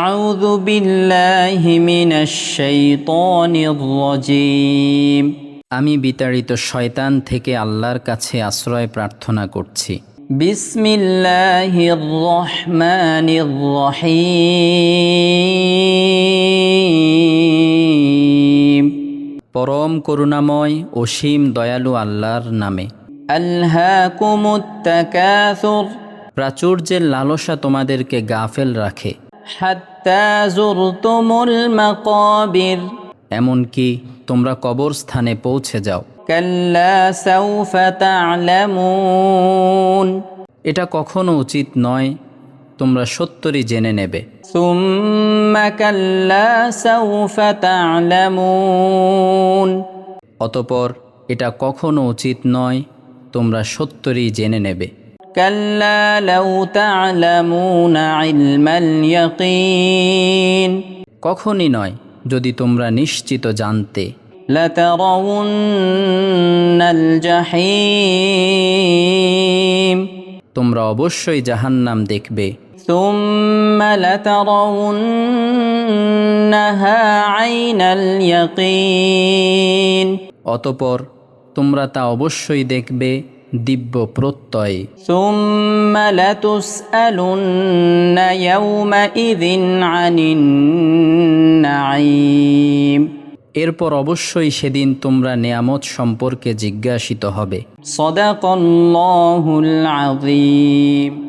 আউযু বিল্লাহি মিনাশ শাইতানির রাজীম। আমি বিতাড়িত শয়তান থেকে আল্লাহর কাছে আশ্রয় প্রার্থনা করছি। বিসমিল্লাহির রহমানির রহিম। পরম করুণাময় অসীম দয়ালু আল্লাহর নামে। আলহাকুমুত তাকাসুর। প্রাচুর্যের লালসা তোমাদেরকে গাফেল রাখে। হাত্তা যুরতুমুল মাকাবির। এমনকি তোমরা কবরস্থানে পৌঁছে যাও। কাল্লা সাউফা তা'লামুন। এটা কখনো উচিত নয়, তোমরা সত্যই জেনে নেবে। সুম্মা কাল্লা সাউফা তা'লামুন। অতঃপর এটা কখনো উচিত নয়, তোমরা সত্যই জেনে নেবে। কাল্লা লাউ তা'লামুনা ইলমাল ইয়াকিন। কখনই নয়, যদি তোমরা নিশ্চিত জানতে। লাতারাউন্নাল জাহিম। তোমরা অবশ্যই জাহান্নাম দেখবে। সুম্মা লাতারাউন্নাহা আইনাল ইয়াকিন। অতঃপর তোমরা তা অবশ্যই দেখবে দিব্য প্রত্যয়। সুম্মা লাতুসআলুন্না ইয়াওমাইযিন আনিন নাঈম। এরপর অবশ্যই সেদিন তোমরা নেয়ামত সম্পর্কে জিজ্ঞাসিত হবে। সাদাকাল্লাহুল আযীম।